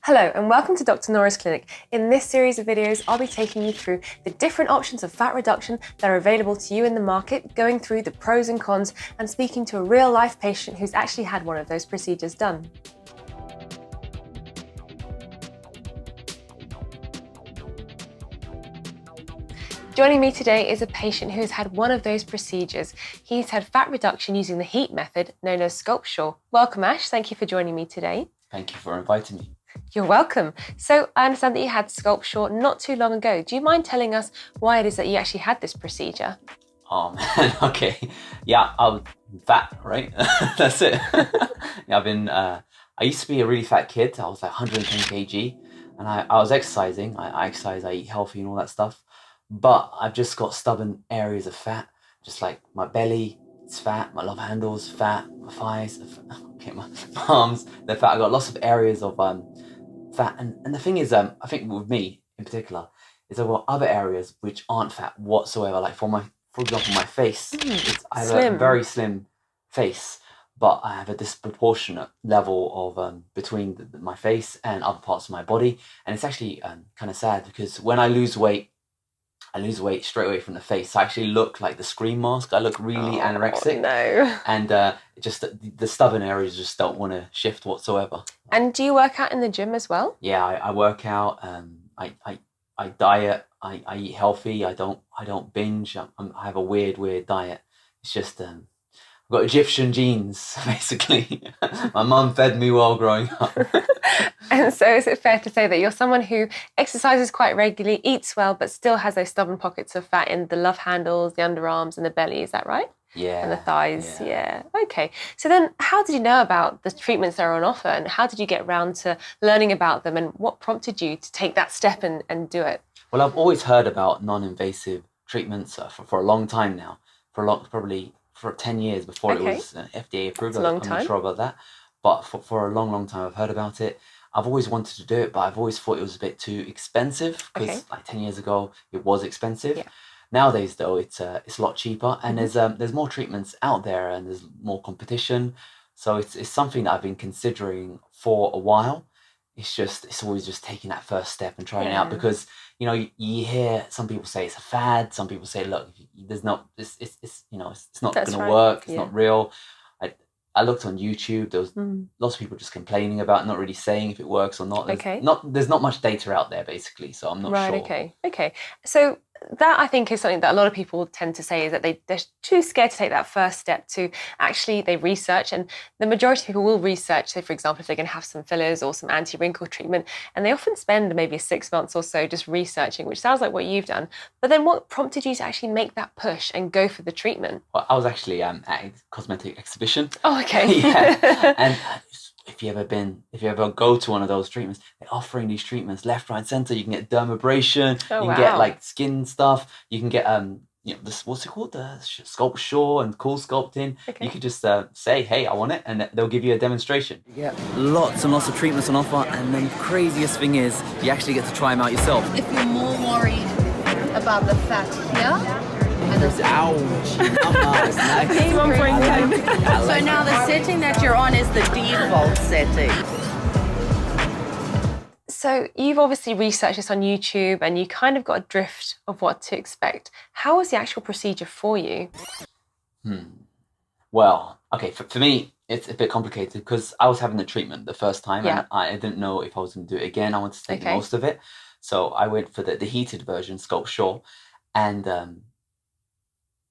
Hello and welcome to Dr. Nora's Clinic. In this series of videos, I'll be taking you through the different options of fat reduction that are available to you in the market, going through the pros and cons, and speaking to a real-life patient who's actually had one of those procedures done. Joining me today is a patient who has had one of those procedures. He's had fat reduction using the heat method known as SculpSure. Welcome, Ash. Thank you for joining me today. Thank you for inviting me. You're welcome. So I understand that you had SculpSure not too long ago. Do you mind telling us why it is that you actually had this procedure? Oh man, okay. Yeah, I'm fat, right? That's it. Yeah, I used to be a really fat kid. I was like 110 kg and I was exercising. I exercise, I eat healthy and all that stuff. But I've just got stubborn areas of fat, just like my belly, it's fat, my love handles, fat, my thighs, okay, my arms, they're fat. I've got lots of areas of fat. And the thing is, I think with me in particular, is there were other areas which aren't fat whatsoever. Like for example, my face, I have a very slim face, but I have a disproportionate level of between my face and other parts of my body. And it's actually kind of sad because when I lose weight straight away from the face. I actually look like the Scream Mask. I look really anorexic. No. And just the stubborn areas just don't want to shift whatsoever. And do you work out in the gym as well? Yeah, I work out. I diet. I eat healthy. I don't binge. I have a weird diet. It's just I've got Egyptian genes basically. My mum fed me well growing up. And so is it fair to say that you're someone who exercises quite regularly, eats well, but still has those stubborn pockets of fat in the love handles, the underarms and the belly, is that right? Yeah. And the thighs, yeah. Okay. So then how did you know about the treatments that are on offer and how did you get around to learning about them and what prompted you to take that step and do it? Well, I've always heard about non-invasive treatments for a long time now, probably for 10 years before it was FDA approved. That's a long I'm time. not sure about that, but for a long time I've heard about it. I've always wanted to do it, but I've always thought it was a bit too expensive because like 10 years ago it was expensive. Yeah. Nowadays though, it's a lot cheaper and there's more treatments out there and there's more competition. So it's something that I've been considering for a while. It's always just taking that first step and trying it out because you hear some people say it's a fad. Some people say, look, it's not going to work. It's not real. I looked on YouTube. There was lots of people just complaining about it, not really saying if it works or not. There's not much data out there, basically, so I'm not sure. Right, okay. So that, I think, is something that a lot of people tend to say is that they're too scared to take that first step to actually, they research. And the majority of people will research, say, for example, if they're going to have some fillers or some anti-wrinkle treatment. And they often spend maybe 6 months or so just researching, which sounds like what you've done. But then what prompted you to actually make that push and go for the treatment? Well, I was actually at a cosmetic exhibition. Oh, okay. Yeah. And if you ever go to one of those treatments, they're offering these treatments left, right, center. You can get dermabrasion, you can get like skin stuff, you can get this, what's it called, the SculpSure and cool sculpting. You could just say, hey, I want it, and they'll give you a demonstration. Yeah, lots and lots of treatments on offer, and the craziest thing is you actually get to try them out yourself. If you're more worried about the fat here. Ouch! Nice. 1.10. So now the setting that you're on is the default setting. So you've obviously researched this on YouTube and you kind of got a drift of what to expect. How was the actual procedure for you? Well, okay, for me, it's a bit complicated because I was having the treatment the first time and I didn't know if I was going to do it again. I wanted to take the most of it. So I went for the heated version, SculpSure, and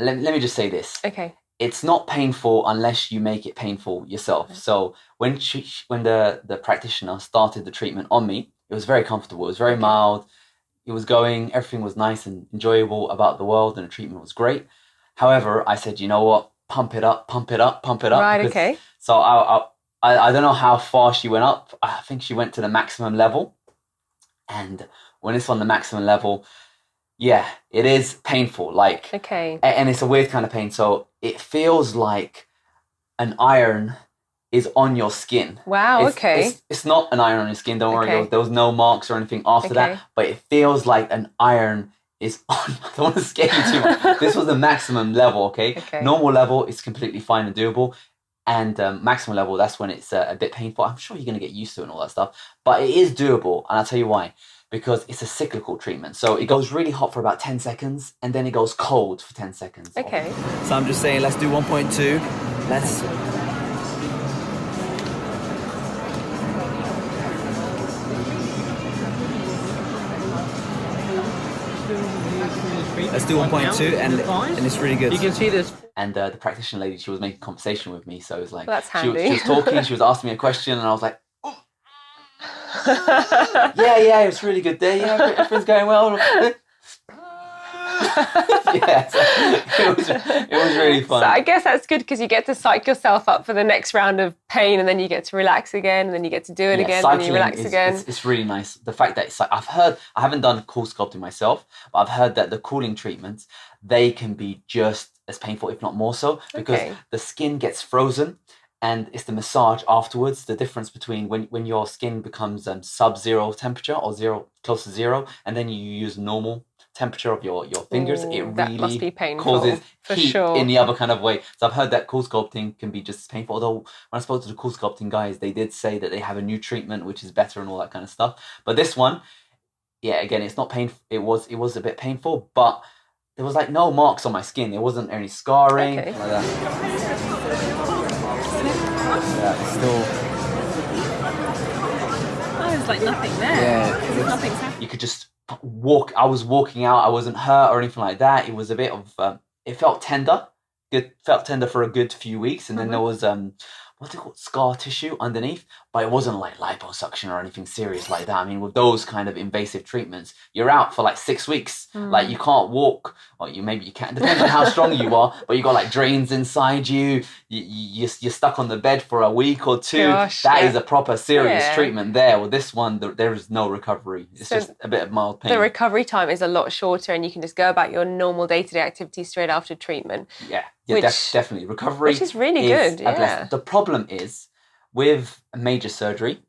let me just say this. Okay. It's not painful unless you make it painful yourself. Okay. So when the practitioner started the treatment on me, it was very comfortable. It was very mild. It was everything was nice and enjoyable about the world, and the treatment was great. However, I said, you know what? Pump it up. Right, okay. So I don't know how far she went up. I think she went to the maximum level. And when it's on the maximum level, yeah, it is painful. And it's a weird kind of pain. So it feels like an iron is on your skin. Wow, It's not an iron on your skin. Don't worry. There was no marks or anything after that. But it feels like an iron is on. I don't want to scare you too much. This was the maximum level, okay? Normal level is completely fine and doable. And maximum level, that's when it's a bit painful. I'm sure you're going to get used to it and all that stuff. But it is doable. And I'll tell you why. Because it's a cyclical treatment. So it goes really hot for about 10 seconds. And then it goes cold for 10 seconds. Okay. So I'm just saying, let's do 1.2. Let's do 1.2 and it's really good. You can see this. And the practitioner lady, she was making conversation with me. So it was like, Well, that's she handy. was talking, she was asking me a question, and I was like, oh. yeah, it was a really good day. Yeah, everything's going well. Yeah, so it was really fun. So I guess that's good because you get to psych yourself up for the next round of pain, and then you get to relax again, and then you get to do it again, and then you relax again. It's really nice. The fact that it's like, I haven't done cool sculpting myself, but I've heard that the cooling treatments, they can be just as painful, if not more so, because the skin gets frozen. And it's the massage afterwards, the difference between when your skin becomes sub-zero temperature or close to zero, and then you use normal temperature of your fingers, it that really must be painful, causes for heat sure. in the other kind of way. So I've heard that cool sculpting can be just as painful. Although when I spoke to the cool sculpting guys, they did say that they have a new treatment which is better and all that kind of stuff. But this one, yeah, again, it's not painful. It was a bit painful, but there was like no marks on my skin. There wasn't any scarring like that. Yeah, it's still. Oh, there's like nothing there. Yeah, Nothing's happening. You could just walk. I was walking out. I wasn't hurt or anything like that. It was a bit of. It felt tender. It felt tender for a good few weeks, and then there was what's it called, scar tissue underneath, but it wasn't like liposuction or anything serious like that. I mean, with those kind of invasive treatments, you're out for like 6 weeks. Like you can't walk, or maybe you can, depends on how strong you are, but you got like drains inside you. You're stuck on the bed for a week or two. Gosh, That is a proper serious Yeah. treatment there. With this one, there is no recovery. It's So just a bit of mild pain. The recovery time is a lot shorter, and you can just go about your normal day-to-day activities straight after treatment. Yeah, Which- definitely. Recovery which is really good, a yeah. blessing. The problem is, with major surgery,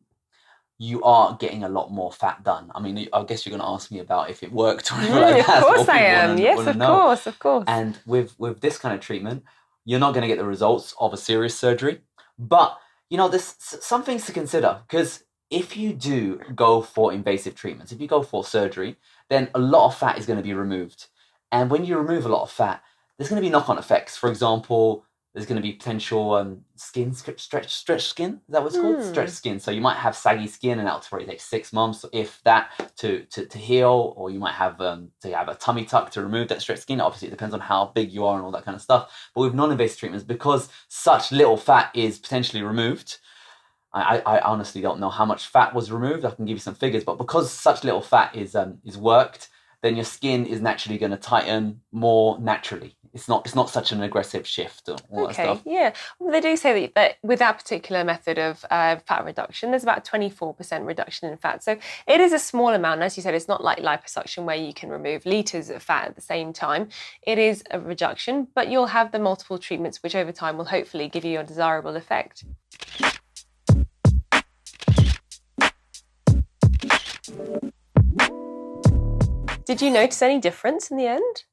you are getting a lot more fat done. I mean, I guess you're going to ask me about if it worked or anything like Of that. course What I people am. wanna- Yes, wanna of know. course, of course. And with this kind of treatment, you're not going to get the results of a serious surgery. But, there's some things to consider, because if you do go for invasive treatments, if you go for surgery, then a lot of fat is going to be removed. And when you remove a lot of fat, there's going to be knock-on effects. For example, there's going to be potential skin stretch skin. Is that what it's called? Stretch skin. So you might have saggy skin, and that'll probably take 6 months, if that, to heal. Or you might have to have a tummy tuck to remove that stretched skin. Obviously, it depends on how big you are and all that kind of stuff. But with non-invasive treatments, because such little fat is potentially removed, I honestly don't know how much fat was removed. I can give you some figures, but because such little fat is worked, then your skin is naturally going to tighten more naturally. It's not such an aggressive shift or all that stuff. Yeah. Well, they do say that with that particular method of fat reduction, there's about 24% reduction in fat. So it is a small amount. And as you said, it's not like liposuction where you can remove litres of fat at the same time. It is a reduction, but you'll have the multiple treatments, which over time will hopefully give you a desirable effect. Did you notice any difference in the end?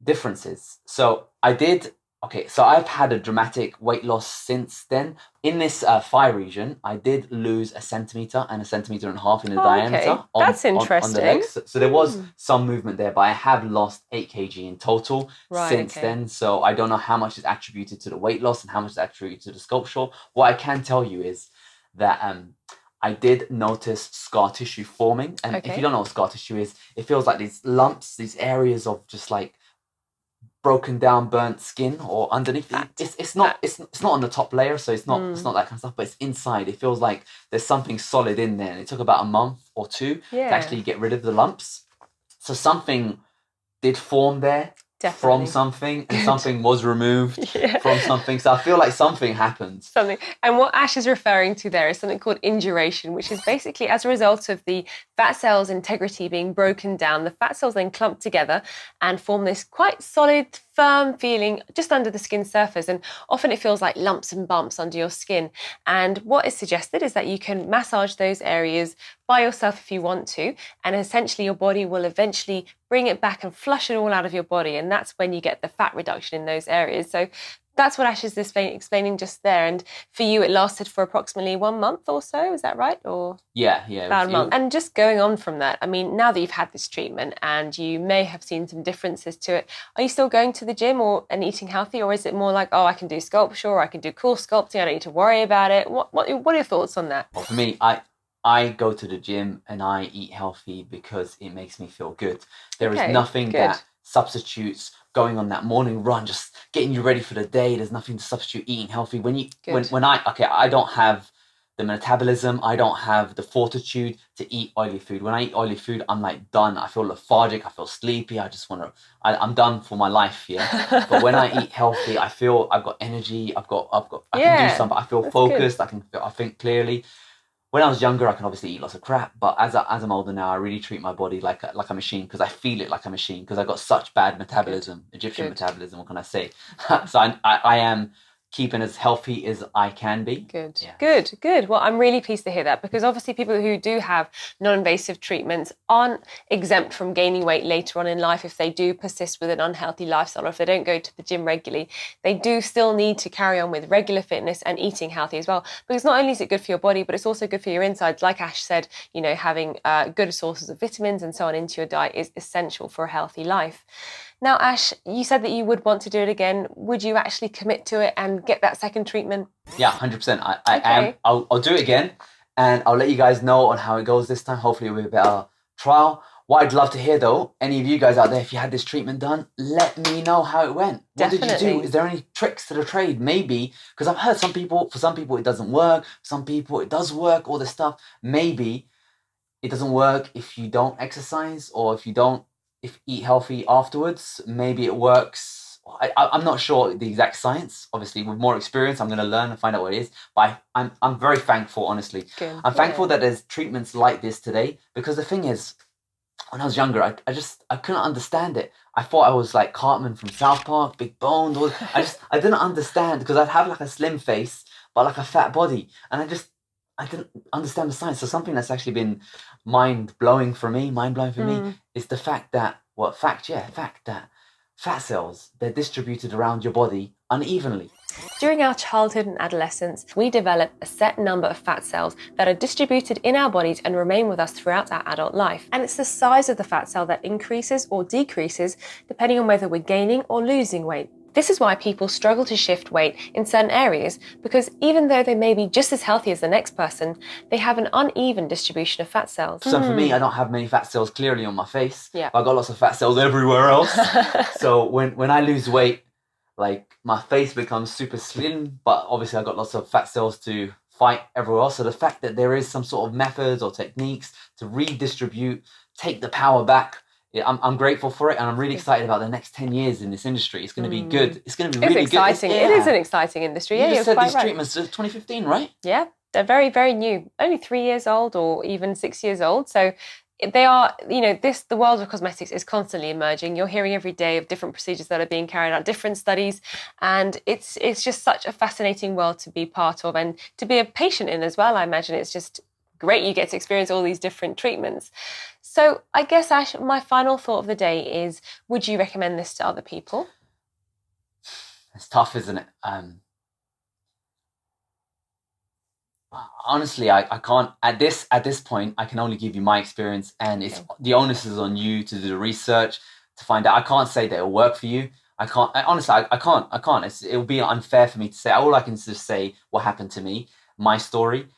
Differences. So I've had a dramatic weight loss since then. In this thigh region, I did lose 1 centimetre and 1.5 centimetres in the diameter. Okay. That's on interesting. the legs. So there was some movement there, but I have lost 8 kg in total since then. So I don't know how much is attributed to the weight loss and how much is attributed to the SculpSure. What I can tell you is that I did notice scar tissue forming. And if you don't know what scar tissue is, it feels like these lumps, these areas of just like broken down burnt skin or underneath. It's not on the top layer, so it's not that kind of stuff, but it's inside. It feels like there's something solid in there, and it took about a month or two to actually get rid of the lumps. So something did form there. Definitely. From something, and something was removed from something. So I feel like something happened. And what Ash is referring to there is something called induration, which is basically as a result of the fat cells' integrity being broken down, the fat cells then clump together and form this quite solid, firm feeling just under the skin surface. And often it feels like lumps and bumps under your skin. And what is suggested is that you can massage those areas by yourself if you want to, and essentially your body will eventually bring it back and flush it all out of your body, and that's when you get the fat reduction in those areas. So That's what Ash is explaining just there. And for you, it lasted for approximately 1 month or so. Is that right? Or Yeah. about a month. And just going on from that, I mean, now that you've had this treatment and you may have seen some differences to it, are you still going to the gym and eating healthy? Or is it more like, oh, I can do SculpSure, or I can do cool sculpting, I don't need to worry about it? What are your thoughts on that? Well, for me, I go to the gym and I eat healthy because it makes me feel good. There is nothing that substitutes going on that morning run, just getting you ready for the day. There's nothing to substitute eating healthy. When I don't have the metabolism, I don't have the fortitude to eat oily food. When I eat oily food, I'm like done. I feel lethargic. I feel sleepy. I'm done for my life. Yeah. But when I eat healthy, I feel I've got energy. I can do something. I feel focused. Good. I think clearly. When I was younger, I can obviously eat lots of crap, but as I'm older now, I really treat my body like a machine, because I feel it like a machine, because I've got such bad metabolism, Egyptian metabolism, what can I say? So I am keeping as healthy as I can be. Good. Well, I'm really pleased to hear that, because obviously people who do have non-invasive treatments aren't exempt from gaining weight later on in life if they do persist with an unhealthy lifestyle, or if they don't go to the gym regularly. They do still need to carry on with regular fitness and eating healthy as well, because not only is it good for your body, but it's also good for your insides. Like Ash said, having good sources of vitamins and so on into your diet is essential for a healthy life. Now, Ash, you said that you would want to do it again. Would you actually commit to it and get that second treatment? Yeah, 100%. I am. I'll do it again, and I'll let you guys know on how it goes this time. Hopefully it'll be a better trial. What I'd love to hear, though, any of you guys out there, if you had this treatment done, let me know how it went. What did you do? Is there any tricks to the trade? Maybe, because I've heard for some people it doesn't work. Some people it does work, all this stuff. Maybe it doesn't work if you don't exercise, or if you eat healthy afterwards. Maybe it works. I'm not sure the exact science. Obviously, with more experience, I'm going to learn and find out what it is. But I'm very thankful, honestly. Good. I'm thankful that there's treatments like this today, because the thing is, when I was younger, I couldn't understand it. I thought I was like Cartman from South Park, big boned. I didn't understand, because I'd have like a slim face but like a fat body, and I didn't understand the science. So something that's actually been mind-blowing for me is the fact that fat cells, they're distributed around your body unevenly. During our childhood and adolescence, we develop a set number of fat cells that are distributed in our bodies and remain with us throughout our adult life. And it's the size of the fat cell that increases or decreases depending on whether we're gaining or losing weight. This is why people struggle to shift weight in certain areas, because even though they may be just as healthy as the next person, they have an uneven distribution of fat cells. So for me, I don't have many fat cells clearly on my face. Yeah. I've got lots of fat cells everywhere else. So when I lose weight, like my face becomes super slim, but obviously I've got lots of fat cells to fight everywhere else. So the fact that there is some sort of methods or techniques to redistribute, take the power back, I'm grateful for it, and I'm really excited about the next 10 years in this industry. It's going to be good. It's going to be really exciting. good. It is an exciting industry. You just said these right. treatments are 2015, right? Yeah, they're very, very new. Only 3 years old, or even 6 years old. So they are, the world of cosmetics is constantly emerging. You're hearing every day of different procedures that are being carried out, different studies, and it's just such a fascinating world to be part of and to be a patient in as well. I imagine it's just great you get to experience all these different treatments. So I guess, Ash, my final thought of the day is, would you recommend this to other people? It's tough, isn't it? Honestly, I can't, at this point, I can only give you my experience, and the onus is on you to do the research, to find out. I can't say that it'll work for you. I can't. It would be unfair for me to say. All I can just say what happened to me, my story.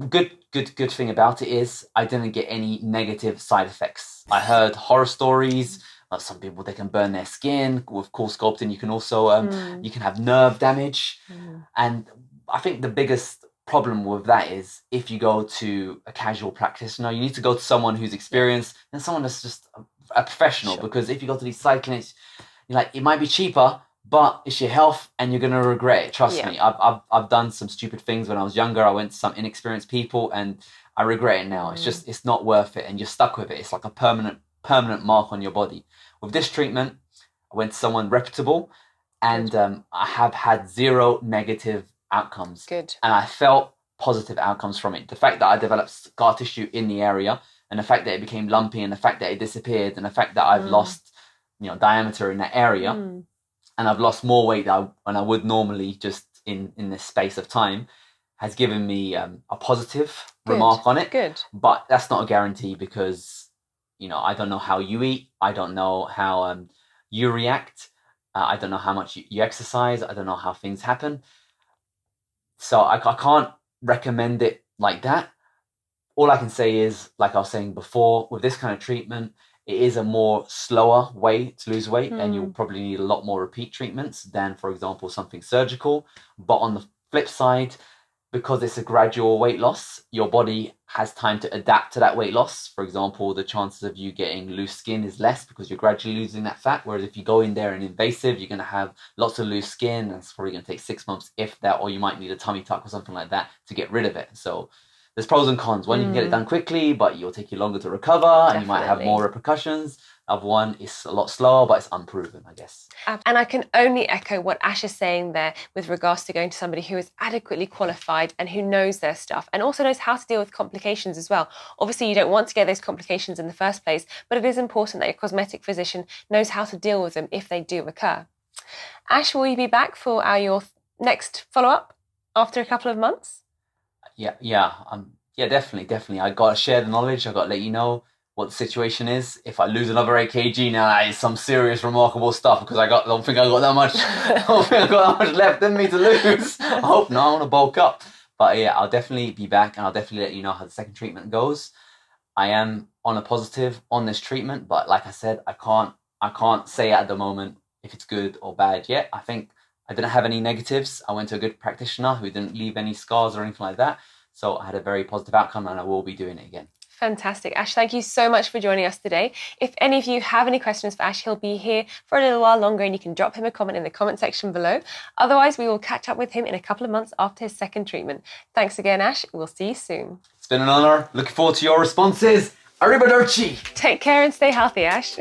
Good thing about it is I didn't get any negative side effects. I heard horror stories. Some people, they can burn their skin. With cool sculpting, you can also you can have nerve damage. And I think the biggest problem with that is, if you go to a casual practitioner, you need to go to someone who's experienced and someone that's just a professional. Sure. Because if you go to these side clinics, it might be cheaper, but it's your health, and you're gonna regret it. Trust me. I've done some stupid things when I was younger. I went to some inexperienced people, and I regret it now. It's not worth it, and you're stuck with it. It's like a permanent mark on your body. With this treatment, I went to someone reputable, and I have had 0 negative outcomes. Good. And I felt positive outcomes from it. The fact that I developed scar tissue in the area, and the fact that it became lumpy, and the fact that it disappeared, and the fact that I've lost, diameter in that area. and I've lost more weight than I would normally just in this space of time, has given me a positive remark on it. Good. But that's not a guarantee because, I don't know how you eat. I don't know how you react. I don't know how much you exercise. I don't know how things happen. So I can't recommend it like that. All I can say is, like I was saying before, with this kind of treatment, it is a more slower way to lose weight, and you'll probably need a lot more repeat treatments than, for example, something surgical. But on the flip side, because it's a gradual weight loss, your body has time to adapt to that weight loss. For example, the chances of you getting loose skin is less because you're gradually losing that fat. Whereas if you go in there and invasive, you're going to have lots of loose skin, and it's probably going to take 6 months, if that, or you might need a tummy tuck or something like that to get rid of it. So there's pros and cons. One, you can get it done quickly, but it'll take you longer to recover, and you might have more repercussions. Of one, it's a lot slower, but it's unproven, I guess. And I can only echo what Ash is saying there with regards to going to somebody who is adequately qualified and who knows their stuff and also knows how to deal with complications as well. Obviously, you don't want to get those complications in the first place, but it is important that your cosmetic physician knows how to deal with them if they do occur. Ash, will you be back for your next follow-up after a couple of months? Yeah, definitely. I got to share the knowledge. I got to let you know what the situation is. If I lose another 8 kg now, that is some serious, remarkable stuff, because I don't think I got that much left in me to lose. I hope not. I want to bulk up. But yeah, I'll definitely be back, and I'll definitely let you know how the second treatment goes. I am on a positive on this treatment, but like I said, I can't say at the moment if it's good or bad yet. I think I didn't have any negatives. I went to a good practitioner who didn't leave any scars or anything like that. So I had a very positive outcome, and I will be doing it again. Fantastic. Ash, thank you so much for joining us today. If any of you have any questions for Ash, he'll be here for a little while longer, and you can drop him a comment in the comment section below. Otherwise, we will catch up with him in a couple of months after his second treatment. Thanks again, Ash. We'll see you soon. It's been an honor. Looking forward to your responses. Arrivederci. Take care and stay healthy, Ash.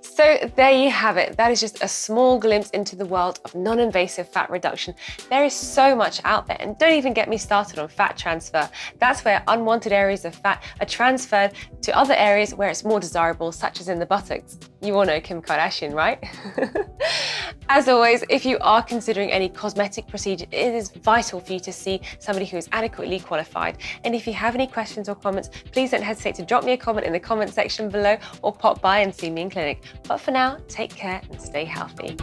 So there you have it. That is just a small glimpse into the world of non-invasive fat reduction. There is so much out there, and don't even get me started on fat transfer. That's where unwanted areas of fat are transferred to other areas where it's more desirable, such as in the buttocks. You all know Kim Kardashian, right? As always, if you are considering any cosmetic procedure, it is vital for you to see somebody who is adequately qualified. And if you have any questions or comments, please don't hesitate to drop me a comment in the comment section below or pop by and see me in clinic. But for now, take care and stay healthy.